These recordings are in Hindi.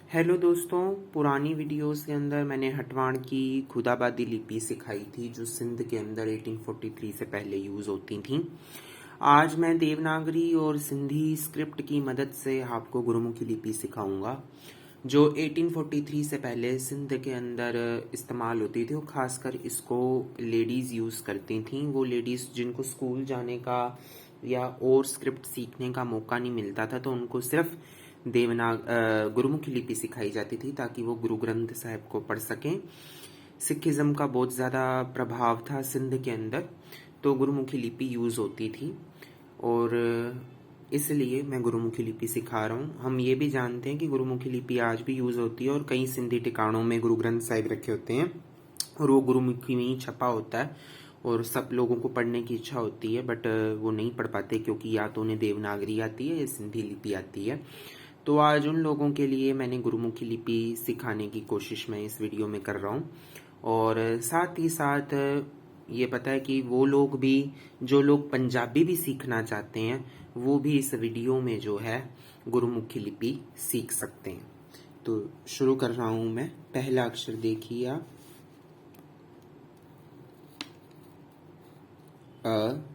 हेलो दोस्तों, पुरानी वीडियोस के अंदर मैंने हटवाण की खुदाबादी लिपि सिखाई थी जो सिंध के अंदर 1843 से पहले यूज़ होती थी। आज मैं देवनागरी और सिंधी स्क्रिप्ट की मदद से आपको गुरुमुखी लिपि सिखाऊंगा जो 1843 से पहले सिंध के अंदर इस्तेमाल होती थी। और ख़ासकर इसको लेडीज़ यूज़ करती थी, वो लेडीज़ जिनको स्कूल जाने का या और स्क्रिप्ट सीखने का मौका नहीं मिलता था, तो उनको सिर्फ गुरुमुखी लिपि सिखाई जाती थी ताकि वो गुरु ग्रंथ साहिब को पढ़ सकें। सिखिज्म का बहुत ज़्यादा प्रभाव था सिंध के अंदर, तो गुरुमुखी लिपि यूज़ होती थी और इसलिए मैं गुरुमुखी लिपि सिखा रहा हूँ। हम ये भी जानते हैं कि गुरुमुखी लिपि आज भी यूज़ होती है और कई सिंधी ठिकानों में गुरु ग्रंथ साहिब रखे होते हैं और वो गुरुमुखी में ही छपा होता है और सब लोगों को पढ़ने की इच्छा होती है, बट वो नहीं पढ़ पाते क्योंकि या तो उन्हें देवनागरी आती है या सिंधी लिपि आती है। तो आज उन लोगों के लिए मैंने गुरुमुखी लिपि सिखाने की कोशिश मैं इस वीडियो में कर रहा हूँ और साथ ही साथ ये पता है कि वो लोग भी, जो लोग पंजाबी भी सीखना चाहते हैं, वो भी इस वीडियो में जो है गुरुमुखी लिपि सीख सकते हैं। तो शुरू कर रहा हूँ मैं। पहला अक्षर देखिए आप, अ,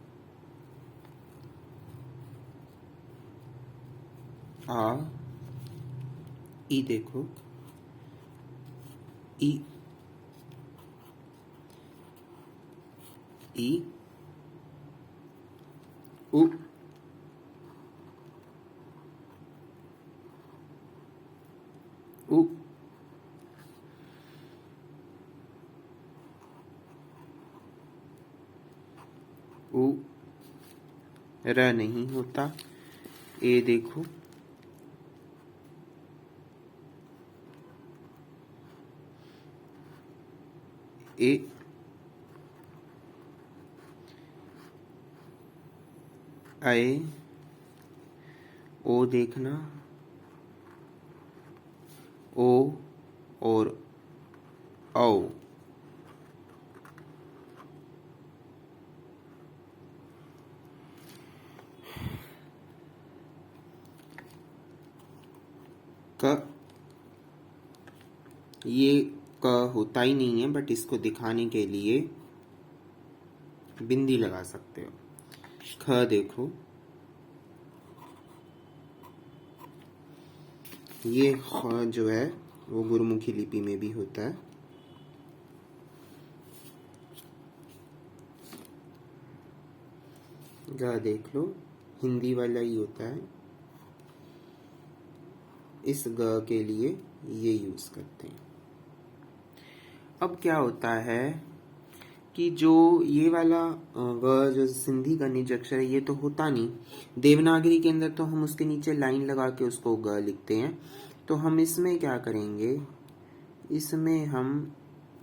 आ, ई देखो, ई, ई, उ, उ, उ, र नहीं होता। ए देखो, ए, आए, ओ देखना, ओ और औ, क। ये क होता ही नहीं है, बट इसको दिखाने के लिए बिंदी लगा सकते हो। ख देखो, ये ख जो है वो गुरुमुखी लिपि में भी होता है। ग देख लो, हिंदी वाला ही होता है। इस ग के लिए ये यूज करते हैं। अब क्या होता है कि जो ये वाला ग जो सिंधी का निज अक्षर है, ये तो होता नहीं। देवनागरी के अंदर तो हम उसके नीचे लाइन लगा के उसको ग लिखते हैं। तो हम इसमें क्या करेंगे, इसमें हम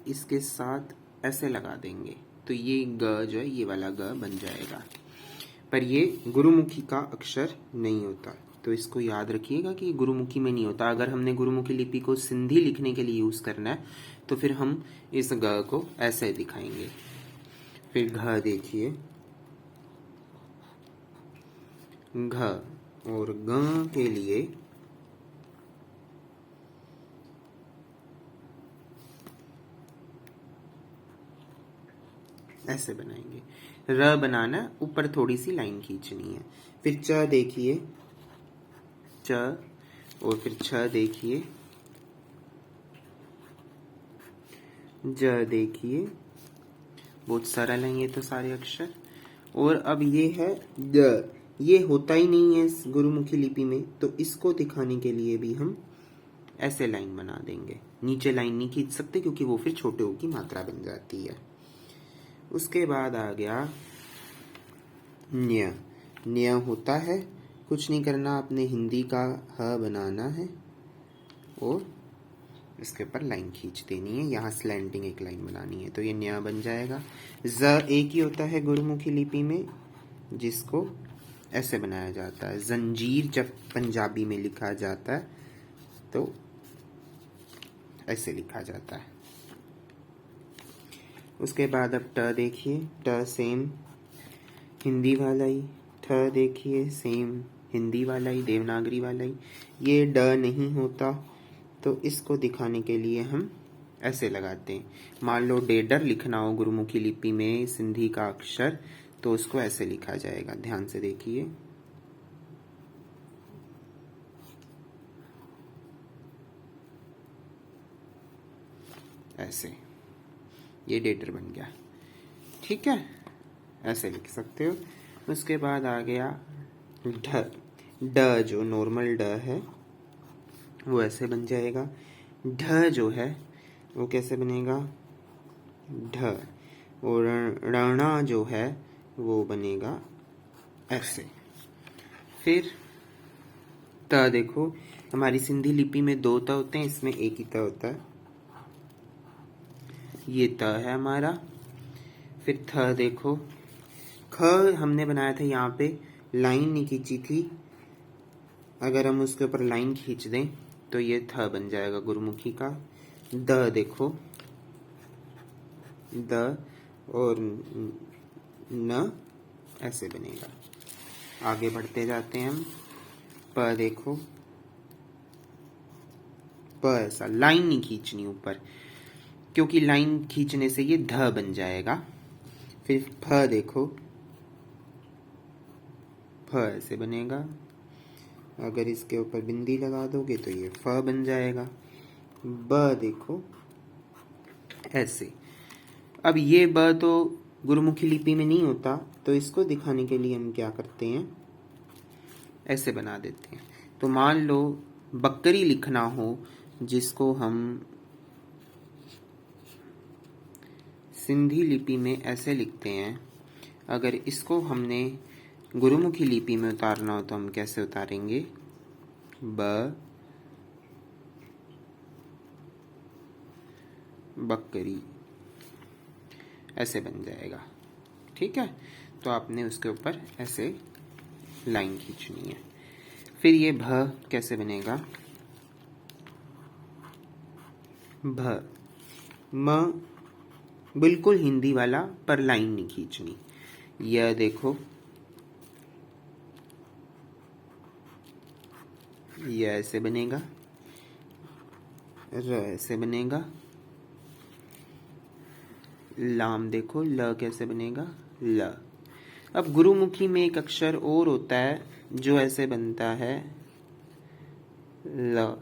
इसके साथ ऐसे लगा देंगे, तो ये ग जो है ये वाला ग बन जाएगा। पर ये गुरुमुखी का अक्षर नहीं होता, तो इसको याद रखिएगा कि गुरुमुखी में नहीं होता। अगर हमने गुरुमुखी लिपि को सिंधी लिखने के लिए यूज करना है तो फिर हम इस ग को ऐसे दिखाएंगे। फिर घ देखिए, घ और ग के लिए ऐसे बनाएंगे। र बनाना, ऊपर थोड़ी सी लाइन खींचनी है। फिर च देखिए, च, और फिर छ देखिए, ज देखिए। बहुत सरल है ये तो सारे अक्षर। और अब ये है द, ये होता ही नहीं है इस गुरुमुखी लिपि में, तो इसको दिखाने के लिए भी हम ऐसे लाइन बना देंगे। नीचे लाइन नहीं खींच सकते क्योंकि वो फिर छोटे ओ की मात्रा बन जाती है। उसके बाद आ गया न्य। न्य होता है, कुछ नहीं करना, अपने हिंदी का ह बनाना है और इसके ऊपर लाइन खींच देनी है, यहाँ स्लैंटिंग एक लाइन बनानी है, तो ये न्या बन जाएगा। ज एक ही होता है गुरुमुखी लिपि में, जिसको ऐसे बनाया जाता है। जंजीर जब पंजाबी में लिखा जाता है तो ऐसे लिखा जाता है। उसके बाद अब ट देखिए, ट सेम हिंदी वाला ही। ठ देखिए, सेम हिंदी वाला ही, देवनागरी वाला ही। ये ड नहीं होता, तो इसको दिखाने के लिए हम ऐसे लगाते हैं। मान लो डेडर लिखना हो गुरुमुखी लिपि में सिंधी का अक्षर, तो उसको ऐसे लिखा जाएगा। ध्यान से देखिए, ऐसे ये डेडर बन गया। ठीक है, ऐसे लिख सकते हो। उसके बाद आ गया ढ। ड जो नॉर्मल ड है वो ऐसे बन जाएगा। ढ जो है वो कैसे बनेगा, ढ। और रणा जो है वो बनेगा ऐसे। फिर त देखो, हमारी सिंधी लिपि में 2 त होते हैं, इसमें एक ही त होता है। ये त है हमारा। फिर थ देखो, ख हमने बनाया था, यहाँ पे लाइन नहीं खींची थी। अगर हम उसके ऊपर लाइन खींच दें तो ये थ बन जाएगा गुरुमुखी का। द देखो, द और न ऐसे बनेगा। आगे बढ़ते जाते हैं हम। प देखो, प ऐसा लाइन नहीं खींचनी ऊपर, क्योंकि लाइन खींचने से ये ध बन जाएगा। फिर फ देखो, फ ऐसे बनेगा। अगर इसके ऊपर बिंदी लगा दोगे तो ये फ बन जाएगा। ब देखो ऐसे। अब ये ब तो गुरुमुखी लिपि में नहीं होता, तो इसको दिखाने के लिए हम क्या करते हैं, ऐसे बना देते हैं। तो मान लो बकरी लिखना हो, जिसको हम सिंधी लिपि में ऐसे लिखते हैं। अगर इसको हमने गुरुमुखी लिपि में उतारना हो तो हम कैसे उतारेंगे, ब बकरी ऐसे बन जाएगा। ठीक है, तो आपने उसके ऊपर ऐसे लाइन खींचनी है। फिर ये भ कैसे बनेगा, भ। म बिल्कुल हिंदी वाला, पर लाइन नहीं खींचनी। यह देखो, यह ऐसे बनेगा। र ऐसे बनेगा। लाम देखो, ल कैसे बनेगा, ल। अब गुरुमुखी में एक अक्षर और होता है जो ऐसे बनता है, ल।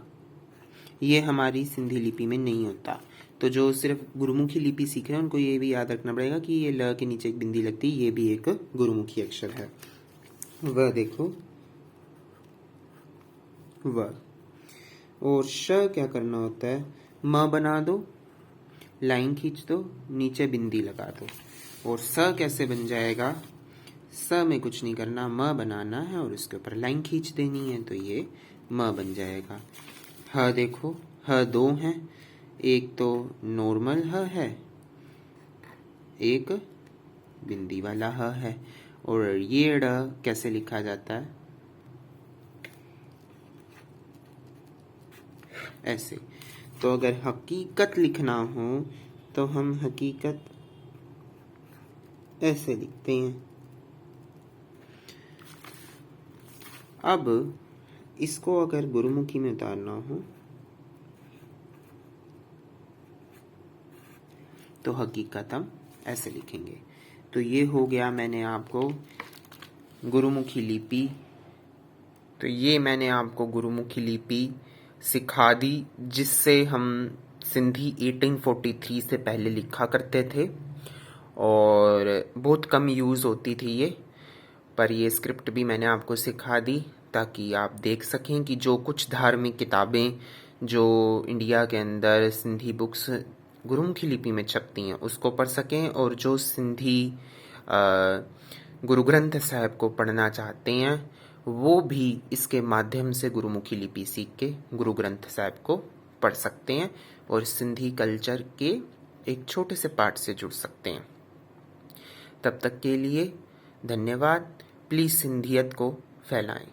ये हमारी सिंधी लिपि में नहीं होता। तो जो सिर्फ गुरुमुखी लिपि सीख रहे हैं उनको ये भी याद रखना पड़ेगा कि ये ल के नीचे एक बिंदी लगती है, ये भी एक गुरुमुखी अक्षर है। व देखो, व। और श क्या करना होता है, म बना दो, लाइन खींच दो, नीचे बिंदी लगा दो। और स कैसे बन जाएगा, स में कुछ नहीं करना, म बनाना है और उसके ऊपर लाइन खींच देनी है, तो ये म बन जाएगा। ह देखो, ह 2 हैं, एक तो नॉर्मल ह है, एक बिंदी वाला ह है। और ये ड़ कैसे लिखा जाता है, ऐसे। तो अगर हकीकत लिखना हो तो हम हकीकत ऐसे लिखते हैं। अब इसको अगर गुरुमुखी में उतारना हो तो हकीकत हम ऐसे लिखेंगे। तो ये हो गया, मैंने आपको गुरुमुखी लिपि, तो ये मैंने आपको गुरुमुखी लिपि सिखा दी, जिससे हम सिंधी 1843 से पहले लिखा करते थे और बहुत कम यूज़ होती थी ये। पर ये स्क्रिप्ट भी मैंने आपको सिखा दी ताकि आप देख सकें कि जो कुछ धार्मिक किताबें जो इंडिया के अंदर सिंधी बुक्स गुरुमुखी लिपि में छपती हैं उसको पढ़ सकें, और जो सिंधी गुरु ग्रंथ साहब को पढ़ना चाहते हैं वो भी इसके माध्यम से गुरुमुखी लिपि सीख के गुरु ग्रंथ साहब को पढ़ सकते हैं और सिंधी कल्चर के एक छोटे से पार्ट से जुड़ सकते हैं। तब तक के लिए धन्यवाद। प्लीज़ सिंधियत को फैलाएं।